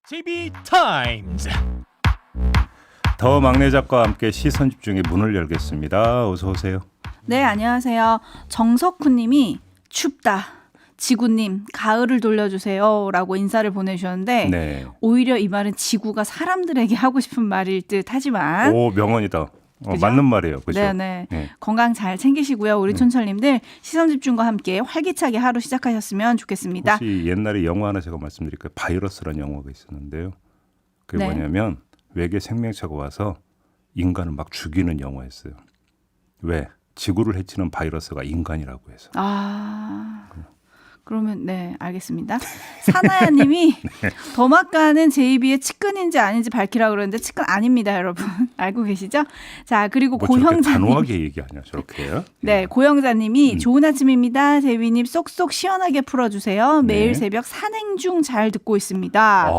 JB타임즈. 더 막내 작가와 함께 시선 집중의 문을 열겠습니다. 어서 오세요. 네, 안녕하세요. 정석훈님이 춥다. 지구님, 가을을 돌려주세요. 라고 인사를 보내주셨는데 네. 오히려 이 말은 지구가 사람들에게 하고 싶은 말일 듯 하지만 오, 명언이다. 그죠? 맞는 말이에요. 그죠? 네네. 네. 건강 잘 챙기시고요. 우리 촌철님들 시선집중과 함께 활기차게 하루 시작하셨으면 좋겠습니다. 혹시 옛날에 영화 하나 제가 말씀드릴까요? 바이러스라는 영화가 있었는데요. 그게 네. 뭐냐면 외계 생명체가 와서 인간을 막 죽이는 영화였어요. 왜? 지구를 해치는 바이러스가 인간이라고 해서. 그러면 네, 알겠습니다. 사나야님이 더마카는 제이비의 측근인지 아닌지 밝히라 그러는데 측근 아닙니다, 여러분. 알고 계시죠? 자, 그리고 뭐 저렇게 고형자님. 단호하게 얘기하냐 저렇게. 네, 고영자님이 좋은 아침입니다. 제이비님 쏙쏙 시원하게 풀어주세요. 매일 네. 새벽 산행 중 잘 듣고 있습니다.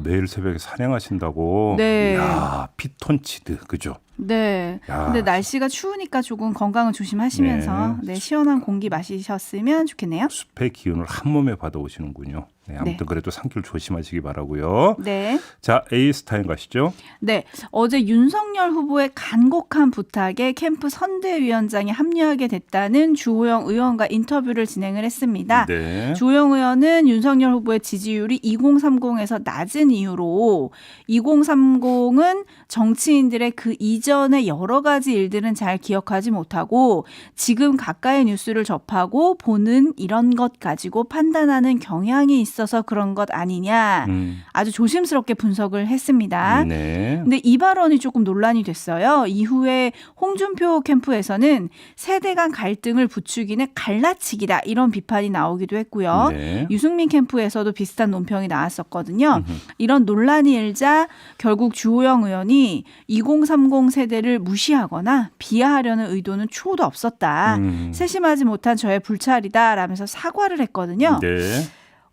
매일 새벽에 산행하신다고. 네. 이야, 피톤치드 그죠? 네. 야. 근데 날씨가 추우니까 조금 건강을 조심하시면서 네. 네, 시원한 공기 마시셨으면 좋겠네요. 숲의 기운을 한 몸에 받아오시는군요. 네, 아무튼 네. 그래도 산길 조심하시기 바라고요. 네. 자, A스타임 가시죠. 네. 어제 윤석열 후보의 간곡한 부탁에 캠프 선대위원장에 합류하게 됐다는 주호영 의원과 인터뷰를 진행을 했습니다. 네. 주호영 의원은 윤석열 후보의 지지율이 2030에서 낮은 이유로 2030은 정치인들의 그 이전의 여러 가지 일들은 잘 기억하지 못하고 지금 가까이 뉴스를 접하고 보는 이런 것 가지고 판단하는 경향이 있어서 그런 것 아니냐. 아주 조심스럽게 분석을 했습니다. 네. 근데 이 발언이 조금 논란이 됐어요. 이후에 홍준표 캠프에서는 세대 간 갈등을 부추기는 갈라치기다 이런 비판이 나오기도 했고요. 네. 유승민 캠프에서도 비슷한 논평이 나왔었거든요. 이런 논란이 일자 결국 주호영 의원이 2030 세대를 무시하거나 비하하려는 의도는 초도 없었다. 세심하지 못한 저의 불찰이다라면서 사과를 했거든요. 네.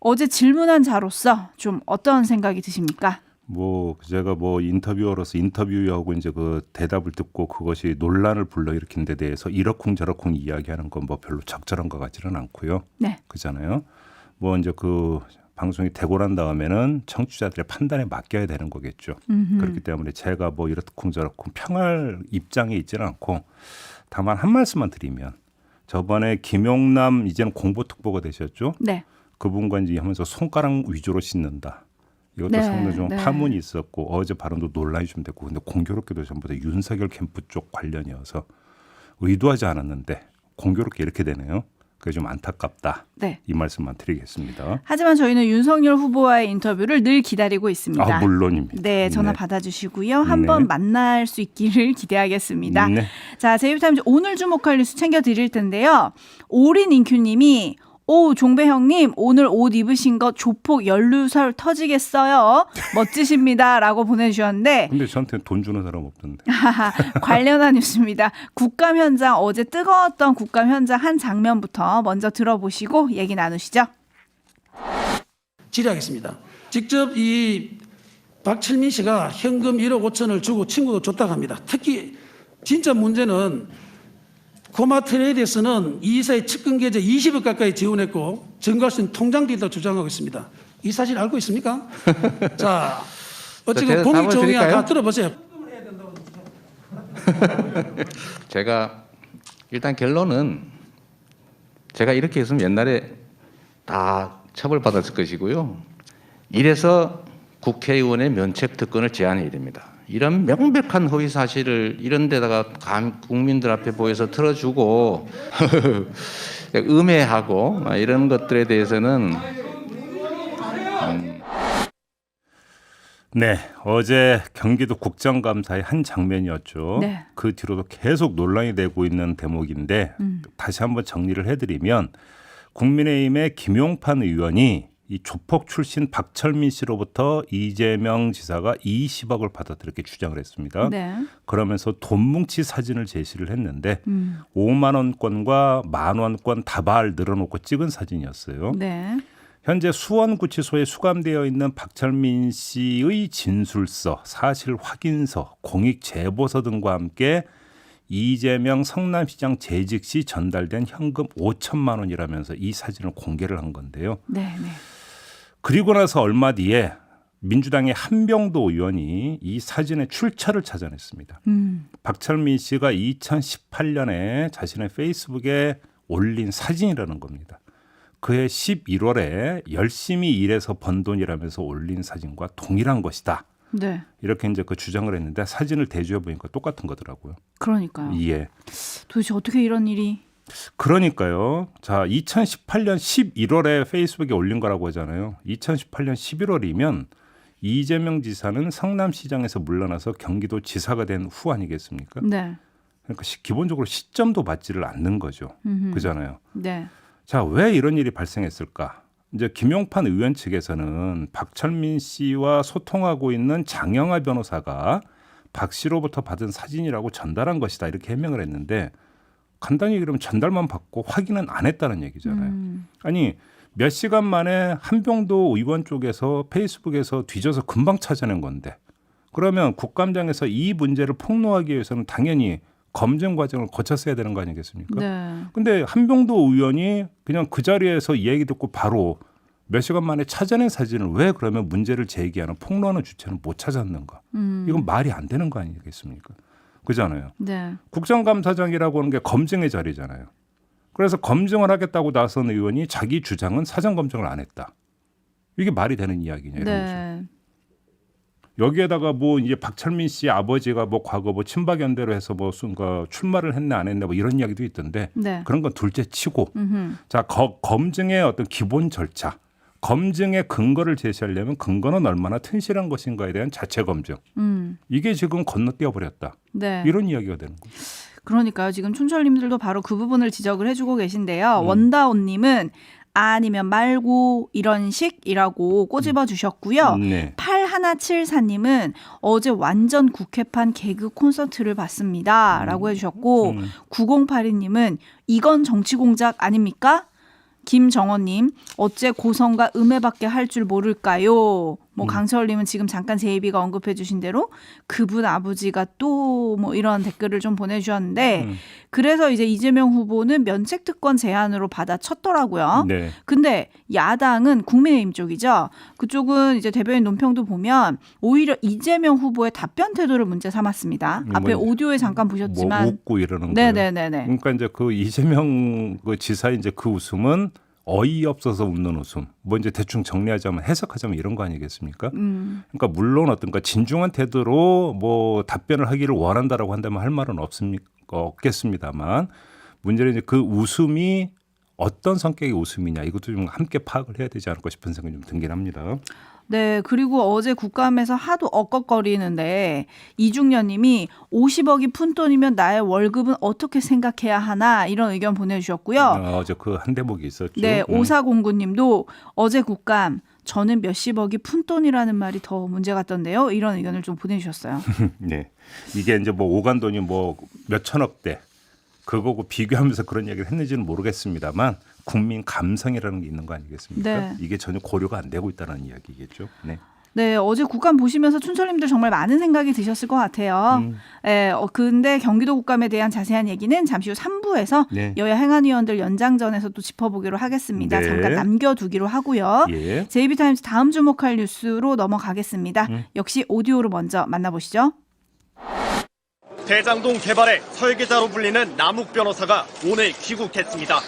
어제 질문한 자로서 좀 어떤 생각이 드십니까? 뭐 제가 뭐 인터뷰어로서 인터뷰하고 이제 그 대답을 듣고 그것이 논란을 불러일으킨 데 대해서 이러쿵저러쿵 이야기하는 건 뭐 별로 적절한 것 같지는 않고요. 네. 그잖아요. 뭐 이제 그 방송이 되고 난 다음에는 청취자들의 판단에 맡겨야 되는 거겠죠. 그렇기 때문에 제가 뭐 이러쿵저러쿵 평할 입장에 있지는 않고 다만 한 말씀만 드리면 저번에 김용남 이제는 공보특보가 되셨죠. 네. 그분과 이제 하면서 손가락 위주로 씻는다. 이것도 네, 상당히 좀 네. 파문이 있었고 어제 발언도 논란이 좀 됐고 근데 공교롭게도 전부 다 윤석열 캠프 쪽 관련이어서 의도하지 않았는데 공교롭게 이렇게 되네요. 그게 좀 안타깝다. 네. 이 말씀만 드리겠습니다. 하지만 저희는 윤석열 후보와의 인터뷰를 늘 기다리고 있습니다. 물론입니다. 네, 전화 네. 받아주시고요. 한번 네. 만날 수 있기를 기대하겠습니다. 네. 자, 제이비타임즈 오늘 주목할 뉴스 챙겨드릴 텐데요. 오린 인큐님이 종배 형님 오늘 옷 입으신 거 조폭 연루설 터지겠어요. 멋지십니다. 라고 보내주셨는데 근데 저한테 돈 주는 사람 없던데. 관련한 뉴스입니다. 국감 현장 어제 뜨거웠던 국감 현장 한 장면부터 먼저 들어보시고 얘기 나누시죠. 질의하겠습니다. 직접 이 박철민 씨가 현금 1억 5천을 주고 친구도 줬다고 합니다. 특히 진짜 문제는 코마 트레이드에서는 이 이사의 측근 계좌 20억 가까이 지원했고 증거할 수 있는 통장도 있다고 주장하고 있습니다. 이 사실 알고 있습니까? 자, 어쨌든 공익 정의야 다 들어보세요. 제가 일단 결론은 제가 이렇게 했으면 옛날에 다 처벌받았을 것이고요. 이래서 국회의원의 면책 특권을 제한해야 됩니다. 이런 명백한 허위 사실을 이런 데다가 국민들 앞에 보여서 틀어주고 음해하고 이런 것들에 대해서는 네, 어제 경기도 국정감사의 한 장면이었죠. 네. 그 뒤로도 계속 논란이 되고 있는 대목인데 다시 한번 정리를 해드리면 국민의힘의 김용판 의원이 이 조폭 출신 박철민 씨로부터 이재명 지사가 20억을 받았다 이렇게 주장을 했습니다. 네. 그러면서 돈뭉치 사진을 제시를 했는데 5만 원권과 10,000원권 다발 늘어놓고 찍은 사진이었어요. 네. 현재 수원구치소에 수감되어 있는 박철민 씨의 진술서, 사실 확인서, 공익 제보서 등과 함께 이재명 성남시장 재직 시 전달된 현금 5천만 원이라면서 이 사진을 공개를 한 건데요. 네. 네. 그리고 나서 얼마 뒤에 민주당의 한병도 의원이 이 사진의 출처를 찾아냈습니다. 박철민 씨가 2018년에 자신의 페이스북에 올린 사진이라는 겁니다. 그해 11월에 열심히 일해서 번 돈이라면서 올린 사진과 동일한 것이다. 네. 이렇게 이제 그 주장을 했는데 사진을 대조해 보니까 똑같은 거더라고요. 그러니까요. 예. 도대체 어떻게 이런 일이? 그러니까요. 자, 2018년 11월에 페이스북에 올린 거라고 하잖아요. 2018년 11월이면 이재명 지사는 성남시장에서 물러나서 경기도 지사가 된 후 아니겠습니까? 네. 그러니까 기본적으로 시점도 맞지를 않는 거죠. 그잖아요. 네. 자, 왜 이런 일이 발생했을까? 이제 김용판 의원 측에서는 박철민 씨와 소통하고 있는 장영하 변호사가 박 씨로부터 받은 사진이라고 전달한 것이다 이렇게 해명을 했는데 간단히 그러면 전달만 받고 확인은 안 했다는 얘기잖아요. 아니 몇 시간 만에 한병도 의원 쪽에서 페이스북에서 뒤져서 금방 찾아낸 건데 그러면 국감장에서 이 문제를 폭로하기 위해서는 당연히 검증 과정을 거쳤어야 되는 거 아니겠습니까? 네. 근데 한병도 의원이 그냥 그 자리에서 이 얘기 듣고 바로 몇 시간 만에 찾아낸 사진을 왜 그러면 문제를 제기하는 폭로하는 주체는 못 찾았는가? 이건 말이 안 되는 거 아니겠습니까? 그잖아요. 네. 국정감사장이라고 하는 게 검증의 자리잖아요. 그래서 검증을 하겠다고 나선 의원이 자기 주장은 사전 검증을 안 했다. 이게 말이 되는 이야기냐 이런 거죠. 네. 여기에다가 뭐 이제 박철민 씨 아버지가 뭐 과거 뭐 친박연대로 해서 뭐 출마를 했네 안 했네 뭐 이런 이야기도 있던데 네. 그런 건 둘째치고 자 검증의 어떤 기본 절차, 검증의 근거를 제시하려면 근거는 얼마나 튼실한 것인가에 대한 자체 검증 이게 지금 건너뛰어 버렸다 네. 이런 이야기가 되는 거죠. 그러니까요. 지금 촌철님들도 바로 그 부분을 지적을 해주고 계신데요. 원다온님은 아니면 말고 이런 식이라고 꼬집어 주셨고요. 네. 8174님은 어제 완전 국회판 개그 콘서트를 봤습니다. 라고 해주셨고 9082님은 이건 정치 공작 아닙니까? 김정원님 어째 고성과 음해밖에 할 줄 모를까요? 뭐 강철님은 지금 잠깐 제이비가 언급해 주신 대로 그분 아버지가 또 뭐 이런 댓글을 좀 보내주셨는데 그래서 이제 이재명 후보는 면책특권 제안으로 받아쳤더라고요. 네. 근데 야당은 국민의힘 쪽이죠. 그쪽은 이제 대변인 논평도 보면 오히려 이재명 후보의 답변 태도를 문제 삼았습니다. 앞에 뭐, 오디오에 잠깐 보셨지만 뭐 웃고 이러는 거예요. 네네네네. 그러니까 이제 그 이재명 그 지사의 이제 그 웃음은 어이없어서 웃는 웃음. 뭐 이제 대충 정리하자면 해석하자면 이런 거 아니겠습니까? 그러니까 물론 어떤가 진중한 태도로 뭐 답변을 하기를 원한다라고 한다면 할 말은 없겠습니다만 문제는 이제 그 웃음이 어떤 성격의 웃음이냐 이것도 좀 함께 파악을 해야 되지 않을까 싶은 생각이 좀 들긴 합니다. 네, 그리고 어제 국감에서 하도 억걱거리는데 이중년님이 50억이 푼돈이면 나의 월급은 어떻게 생각해야 하나 이런 의견 보내주셨고요. 어제 그 한 대목이 있었죠. 네, 5409님도 어제 국감 저는 몇십억이 푼돈이라는 말이 더 문제 같던데요. 이런 의견을 좀 보내주셨어요. 네, 이게 이제 뭐 오간돈이 뭐 몇천억대 그거고 비교하면서 그런 얘기를 했는지는 모르겠습니다만 국민 감성이라는 게 있는 거 아니겠습니까? 네. 이게 전혀 고려가 안 되고 있다는 이야기겠죠. 네. 네, 어제 국감 보시면서 춘철님들 정말 많은 생각이 드셨을 것 같아요. 근데 경기도 국감에 대한 자세한 얘기는 잠시 후 3부에서 네. 여야 행안위원들 연장전에서 또 짚어보기로 하겠습니다. 네. 잠깐 남겨두기로 하고요. 예. JB타임즈 다음 주목할 뉴스로 넘어가겠습니다. 역시 오디오로 먼저 만나보시죠. 대장동 개발의 설계자로 불리는 남욱 변호사가 오늘 귀국했습니다.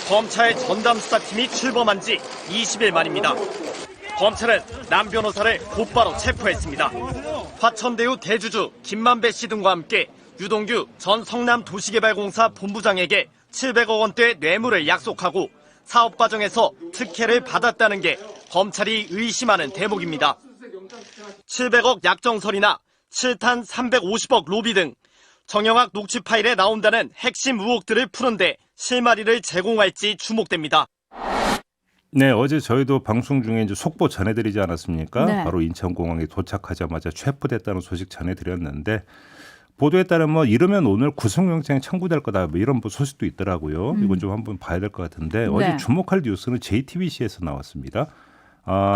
검찰 전담 수사팀이 출범한 지 20일 만입니다. 검찰은 남 변호사를 곧바로 체포했습니다. 화천대유 대주주 김만배 씨 등과 함께 유동규 전 성남도시개발공사 본부장에게 700억 원대 뇌물을 약속하고 사업 과정에서 특혜를 받았다는 게 검찰이 의심하는 대목입니다. 700억 약정설이나 7탄 350억 로비 등 정영학 녹취 파일에 나온다는 핵심 의혹들을 푸는데 실마리를 제공할지 주목됩니다. 네, 어제 저희도 방송 중에 이제 속보 전해드리지 않았습니까? 네. 바로 인천공항에 도착하자마자 체포됐다는 소식 전해드렸는데 보도에 따르면 이러면 오늘 구속영장이 청구될 거다 뭐 이런 소식도 있더라고요. 이건 좀 한번 봐야 될 것 같은데 어제 주목할 뉴스는 JTBC에서 나왔습니다.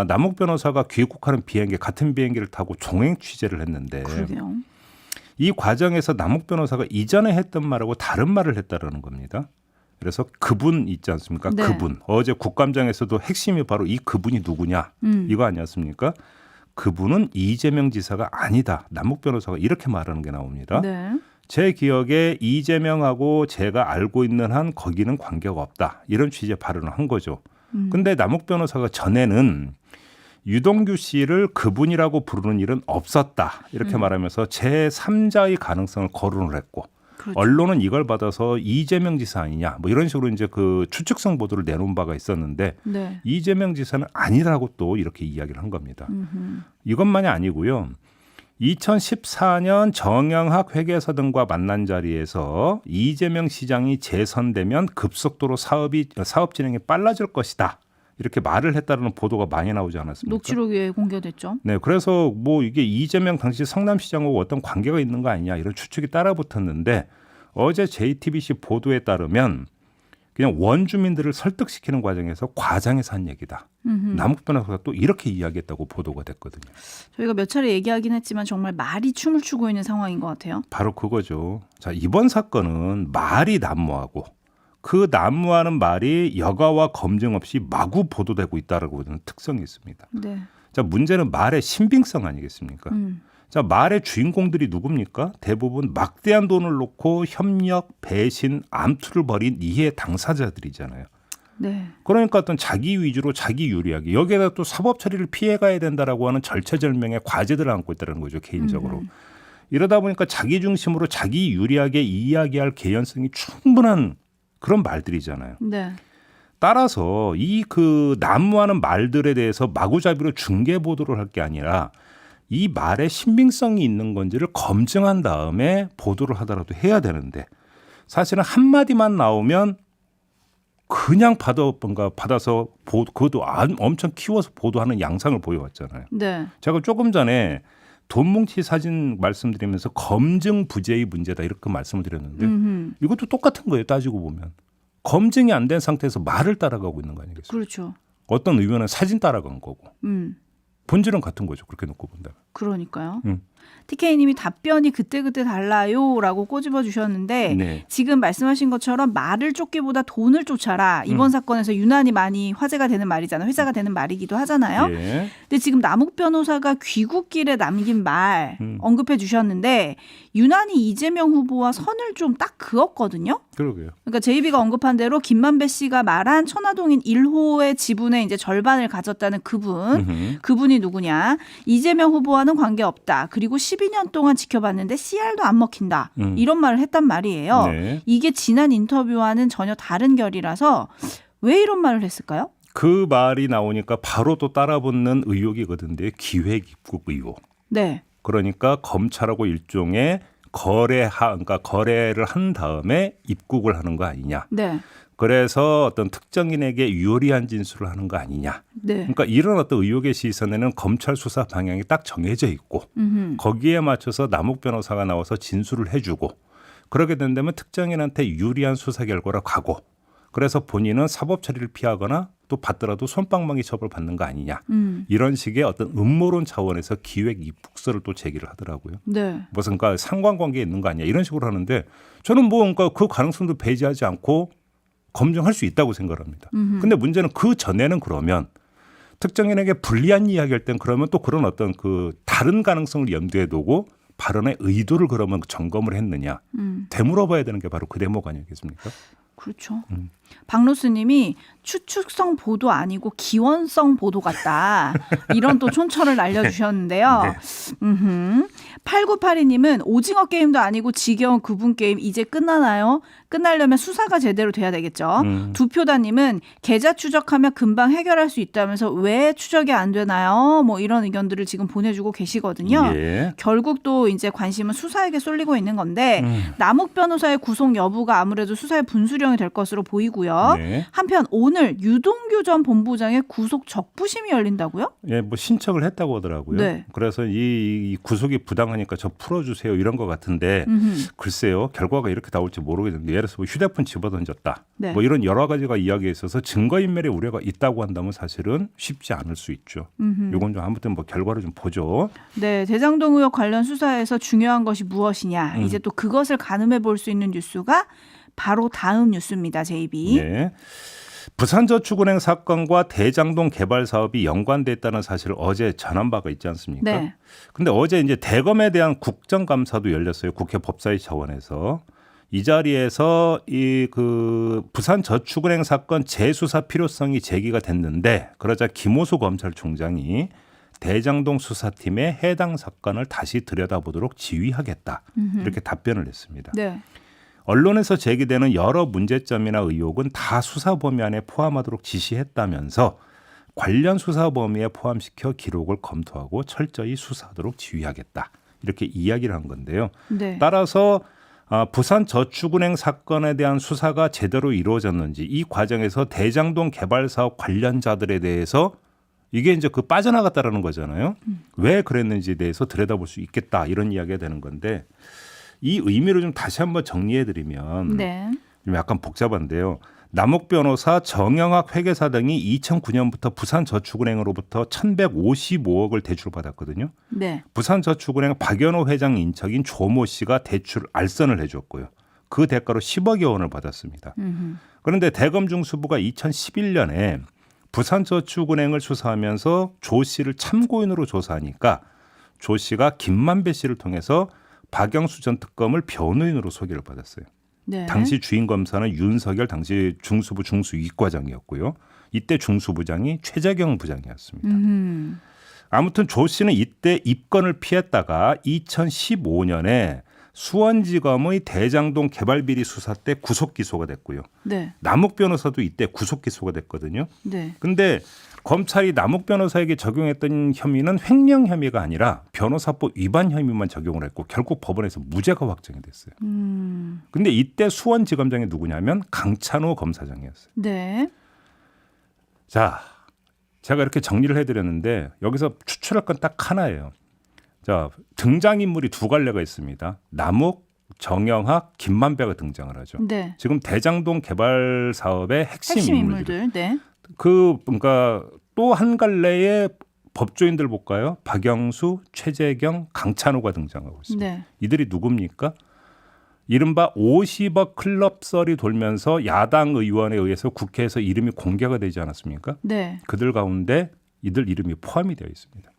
남욱 변호사가 귀국하는 비행기 같은 비행기를 타고 종행 취재를 했는데 그러게요. 이 과정에서 남욱 변호사가 이전에 했던 말하고 다른 말을 했다라는 겁니다. 그래서 그분 있지 않습니까? 네. 그분. 어제 국감장에서도 핵심이 바로 이 그분이 누구냐 이거 아니었습니까? 그분은 이재명 지사가 아니다. 남욱 변호사가 이렇게 말하는 게 나옵니다. 네. 제 기억에 이재명하고 제가 알고 있는 한 거기는 관계가 없다. 이런 취지의 발언을 한 거죠. 근데 남욱 변호사가 전에는 유동규 씨를 그분이라고 부르는 일은 없었다. 이렇게 말하면서 제3자의 가능성을 거론을 했고 그렇죠. 언론은 이걸 받아서 이재명 지사 아니냐 뭐 이런 식으로 이제 그 추측성 보도를 내놓은 바가 있었는데 네. 이재명 지사는 아니라고 또 이렇게 이야기를 한 겁니다. 이것만이 아니고요. 2014년 정영학 회계사 등과 만난 자리에서 이재명 시장이 재선되면 급속도로 사업 진행이 빨라질 것이다. 이렇게 말을 했다는 보도가 많이 나오지 않았습니까? 녹취록에 공개됐죠. 네, 그래서 뭐 이게 이재명 당시 성남시장하고 어떤 관계가 있는 거 아니냐 이런 추측이 따라붙었는데 어제 JTBC 보도에 따르면 그냥 원주민들을 설득시키는 과정에서 과장해서 한 얘기다. 남욱 변호사가 또 이렇게 이야기했다고 보도가 됐거든요. 저희가 몇 차례 얘기하긴 했지만 정말 말이 춤을 추고 있는 상황인 것 같아요. 바로 그거죠. 자, 이번 사건은 말이 난무하고 그 난무하는 말이 여과와 검증 없이 마구 보도되고 있다라고 하는 특성이 있습니다. 네. 자, 문제는 말의 신빙성 아니겠습니까? 자, 말의 주인공들이 누굽니까? 대부분 막대한 돈을 놓고 협력, 배신, 암투를 벌인 이해 당사자들이잖아요. 네. 그러니까 어떤 자기 위주로 자기 유리하게 여기에다 또 사법 처리를 피해가야 된다라고 하는 절체절명의 과제들을 안고 있다는 거죠, 개인적으로. 이러다 보니까 자기 중심으로 자기 유리하게 이야기할 개연성이 충분한 그런 말들이잖아요. 네. 따라서 이 그 난무하는 말들에 대해서 마구잡이로 중계 보도를 할 게 아니라 이 말에 신빙성이 있는 건지를 검증한 다음에 보도를 하더라도 해야 되는데 사실은 한마디만 나오면 그냥 받아서 그것도 엄청 키워서 보도하는 양상을 보여왔잖아요. 네. 제가 조금 전에 돈뭉치 사진 말씀드리면서 검증 부재의 문제다 이렇게 말씀을 드렸는데 이것도 똑같은 거예요. 따지고 보면. 검증이 안 된 상태에서 말을 따라가고 있는 거 아니겠어요? 그렇죠. 어떤 의원은 사진 따라간 거고. 음. 본질은 같은 거죠. 그렇게 놓고 본다면. 그러니까요. 음. TK님이 답변이 그때그때 달라요라고 꼬집어 주셨는데 네. 지금 말씀하신 것처럼 말을 쫓기보다 돈을 쫓아라. 이번 사건에서 유난히 많이 화제가 되는 말이잖아요. 회자가 되는 말이기도 하잖아요. 예. 근데 지금 남욱 변호사가 귀국길에 남긴 말 언급해 주셨는데 유난히 이재명 후보와 선을 좀 딱 그었거든요. 그러게요. 그러니까 JB가 언급한 대로 김만배 씨가 말한 천화동인 1호의 지분의 이제 절반을 가졌다는 그분이 누구냐? 이재명 후보와는 관계없다. 그리고 12년 동안 지켜봤는데 CR도 안 먹힌다. 이런 말을 했단 말이에요. 네. 이게 지난 인터뷰와는 전혀 다른 결이라서 왜 이런 말을 했을까요? 그 말이 나오니까 바로 또 따라붙는 의혹이거든요. 기획 입국 의혹. 네. 그러니까 검찰하고 일종의 그러니까 거래를 한 다음에 입국을 하는 거 아니냐. 네. 그래서 어떤 특정인에게 유리한 진술을 하는 거 아니냐. 네. 그러니까 이런 어떤 의혹의 시선에는 검찰 수사 방향이 딱 정해져 있고 거기에 맞춰서 남욱 변호사가 나와서 진술을 해주고 그러게 된다면 특정인한테 유리한 수사 결과로 가고 그래서 본인은 사법 처리를 피하거나 또 받더라도 솜방망이 처벌 받는 거 아니냐. 이런 식의 어떤 음모론 차원에서 기획 입국서를 또 제기를 하더라고요. 네. 무슨 그러니까 상관관계에 있는 거 아니냐 이런 식으로 하는데 저는 뭐 그러니까 그 가능성도 배제하지 않고 검증할 수 있다고 생각합니다. 근데 문제는 그 전에는 그러면 특정인에게 불리한 이야기할 땐 그러면 또 그런 어떤 그 다른 가능성을 염두에 두고 발언의 의도를 그러면 점검을 했느냐 되물어봐야 되는 게 바로 그 대목 아니겠습니까? 그렇죠. 박로스님이 추측성 보도 아니고 기원성 보도 같다. 이런 또 촌철을 날려주셨는데요. 네. 8982님은 오징어 게임도 아니고 지겨운 구분 게임 이제 끝나나요? 끝나려면 수사가 제대로 돼야 되겠죠. 두표다님은 계좌 추적하면 금방 해결할 수 있다면서 왜 추적이 안 되나요? 뭐 이런 의견들을 지금 보내주고 계시거든요. 예. 결국 또 이제 관심은 수사에게 쏠리고 있는 건데 남욱 변호사의 구속 여부가 아무래도 수사의 분수령이 될 것으로 보이고요. 네. 한편 오늘 유동규 전 본부장의 구속 적부심이 열린다고요? 예, 뭐 신청을 했다고 하더라고요. 네. 그래서 이 구속이 부당하니까 저 풀어주세요 이런 것 같은데 글쎄요 결과가 이렇게 나올지 모르겠는데 예를 들어서 뭐 휴대폰 집어던졌다. 네. 뭐 이런 여러 가지가 이야기에 있어서 증거인멸의 우려가 있다고 한다면 사실은 쉽지 않을 수 있죠. 이건 좀 아무튼 뭐 결과를 좀 보죠. 네, 대장동 의혹 관련 수사에서 중요한 것이 무엇이냐. 이제 또 그것을 가늠해 볼 수 있는 뉴스가 바로 다음 뉴스입니다. JB. 네. 부산저축은행 사건과 대장동 개발 사업이 연관돼 있다는 사실을 어제 전한 바가 있지 않습니까? 네. 근데 어제 이제 대검에 대한 국정감사도 열렸어요. 국회 법사위 차원에서. 이 자리에서 이 그 부산저축은행 사건 재수사 필요성이 제기가 됐는데 그러자 김호수 검찰총장이 대장동 수사팀에 해당 사건을 다시 들여다보도록 지휘하겠다. 이렇게 답변을 했습니다. 네. 언론에서 제기되는 여러 문제점이나 의혹은 다 수사 범위 안에 포함하도록 지시했다면서 관련 수사 범위에 포함시켜 기록을 검토하고 철저히 수사하도록 지휘하겠다. 이렇게 이야기를 한 건데요. 네. 따라서 부산저축은행 사건에 대한 수사가 제대로 이루어졌는지 이 과정에서 대장동 개발 사업 관련자들에 대해서 이게 이제 그 빠져나갔다라는 거잖아요. 왜 그랬는지에 대해서 들여다볼 수 있겠다 이런 이야기가 되는 건데 이 의미를 좀 다시 한번 정리해드리면 네. 좀 약간 복잡한데요. 남욱 변호사, 정영학 회계사 등이 2009년부터 부산저축은행으로부터 1,155억을 대출받았거든요. 네. 부산저축은행 박연호 회장 인척인 조모 씨가 대출 알선을 해줬고요. 그 대가로 10억여 원을 받았습니다. 그런데 대검중수부가 2011년에 부산저축은행을 수사하면서 조 씨를 참고인으로 조사하니까 조 씨가 김만배 씨를 통해서 박영수 전 특검을 변호인으로 소개를 받았어요. 네. 당시 주인 검사는 윤석열 당시 중수부 중수이과장이었고요. 이때 중수부장이 최재경 부장이었습니다. 아무튼 조 씨는 이때 입건을 피했다가 2015년에 수원지검의 대장동 개발비리 수사 때 구속 기소가 됐고요. 네. 남욱 변호사도 이때 구속 기소가 됐거든요. 네. 근데 검찰이 남욱 변호사에게 적용했던 혐의는 횡령 혐의가 아니라 변호사법 위반 혐의만 적용을 했고 결국 법원에서 무죄가 확정이 됐어요. 근데 이때 수원지검장이 누구냐면 강찬호 검사장이었어요. 네. 자, 제가 이렇게 정리를 해드렸는데 여기서 추출할 건 딱 하나예요. 자, 등장인물이 두 갈래가 있습니다. 남욱, 정영학, 김만배가 등장을 하죠. 네. 지금 대장동 개발 사업의 핵심 인물들. 인물들. 네. 그러니까 또 한 갈래의 법조인들 볼까요? 박영수, 최재경, 강찬호가 등장하고 있습니다. 네. 이들이 누굽니까? 이른바 50억 클럽 썰이 돌면서 야당 의원에 의해서 국회에서 이름이 공개가 되지 않았습니까? 네. 그들 가운데 이들 이름이 포함이 되어 있습니다.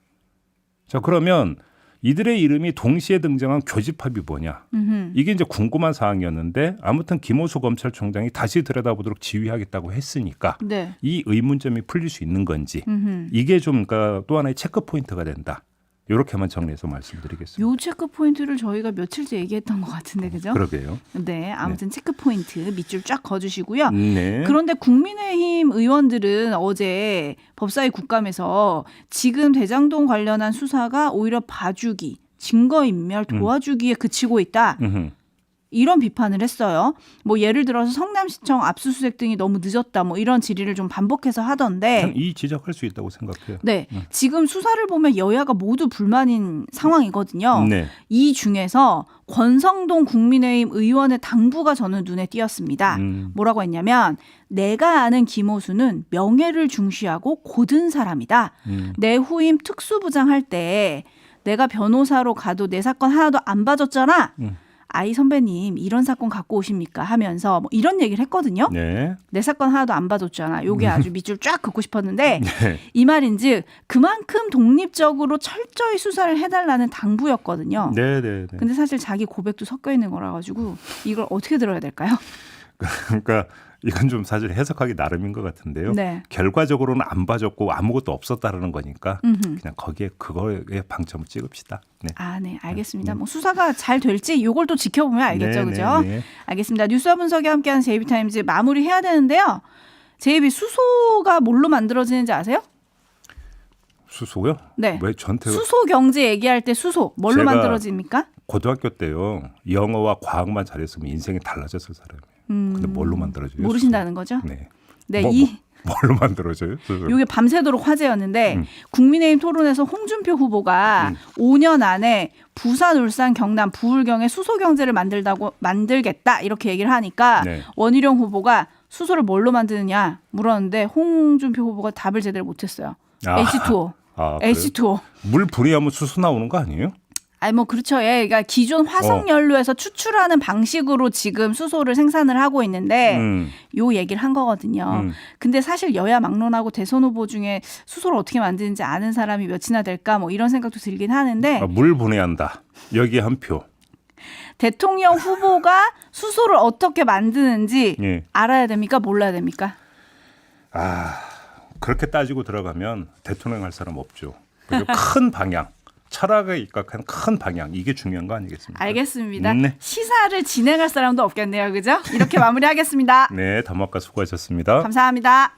자, 그러면 이들의 이름이 동시에 등장한 교집합이 뭐냐? 이게 이제 궁금한 사항이었는데 아무튼 김호수 검찰총장이 다시 들여다보도록 지휘하겠다고 했으니까 네. 이 의문점이 풀릴 수 있는 건지 이게 좀 그러니까 또 하나의 체크 포인트가 된다. 이렇게만 정리해서 말씀드리겠습니다. 요 체크 포인트를 저희가 며칠째 얘기했던 것 같은데 그죠? 그러게요. 네, 아무튼 체크 포인트 밑줄 쫙 그어주시고요. 네. 그런데 국민의힘 의원들은 어제 법사위 국감에서 지금 대장동 관련한 수사가 오히려 봐주기, 증거인멸 도와주기에 그치고 있다. 이런 비판을 했어요. 뭐 예를 들어서 성남시청 압수수색 등이 너무 늦었다. 뭐 이런 질의를 좀 반복해서 하던데. 이 지적할 수 있다고 생각해요. 네, 지금 수사를 보면 여야가 모두 불만인 상황이거든요. 네. 이 중에서 권성동 국민의힘 의원의 당부가 저는 눈에 띄었습니다. 뭐라고 했냐면 내가 아는 김호수는 명예를 중시하고 고든 사람이다. 내 후임 특수부장 할 때 내가 변호사로 가도 내 사건 하나도 안 봐줬잖아. 아이 선배님 이런 사건 갖고 오십니까 하면서 뭐 이런 얘기를 했거든요. 네. 내 사건 하나도 안 봐줬잖아. 요게 아주 밑줄 쫙 긋고 싶었는데 네. 이 말인즉 그만큼 독립적으로 철저히 수사를 해달라는 당부였거든요. 네, 네, 네. 근데 사실 자기 고백도 섞여 있는 거라 가지고 이걸 어떻게 들어야 될까요? 그러니까 이건 좀 사실 해석하기 나름인 것 같은데요. 네. 결과적으로는 안 봐줬고 아무것도 없었다라는 거니까 그냥 거기에 그거에 방점을 찍읍시다. 네. 아, 네, 알겠습니다. 뭐 수사가 잘 될지 요걸 또 지켜보면 알겠죠, 네, 그죠? 네, 네. 알겠습니다. 뉴스와 분석이 함께하는 제이비타임즈 마무리해야 되는데요. 제이비 수소가 뭘로 만들어지는지 아세요? 수소요? 네. 왜 저한테 수소 경제 얘기할 때 수소 뭘로 제가 만들어집니까? 고등학교 때요 영어와 과학만 잘했으면 인생이 달라졌을 사람이에요. 근데 뭘로 만들어져요? 모르신다는 거죠? 네. 네, 뭘로 만들어져요? 수소? 이게 밤새도록 화제였는데 국민의힘 토론에서 홍준표 후보가 5년 안에 부산, 울산, 경남, 부울경에 수소 경제를 만들겠다 이렇게 얘기를 하니까 네. 원희룡 후보가 수소를 뭘로 만드느냐 물었는데 홍준표 후보가 답을 제대로 못했어요. 아. H2O. 아, 그래요? H2O. 물 분해하면 수소 나오는 거 아니에요? 아니 뭐 그렇죠. 예. 그러니까 기존 화석 연료에서 추출하는 방식으로 지금 수소를 생산을 하고 있는데 요 얘기를 한 거거든요. 근데 사실 여야 막론하고 대선 후보 중에 수소를 어떻게 만드는지 아는 사람이 몇이나 될까 뭐 이런 생각도 들긴 하는데 물 분해한다. 여기 한 표. 대통령 후보가 수소를 어떻게 만드는지 예. 알아야 됩니까? 몰라야 됩니까? 그렇게 따지고 들어가면 대통령 할 사람 없죠. 그리고 큰 방향. 철학에 입각한 큰 방향 이게 중요한 거 아니겠습니까? 알겠습니다. 네. 시사를 진행할 사람도 없겠네요. 그죠? 이렇게 마무리하겠습니다. 네, 담화가 수고하셨습니다. 감사합니다.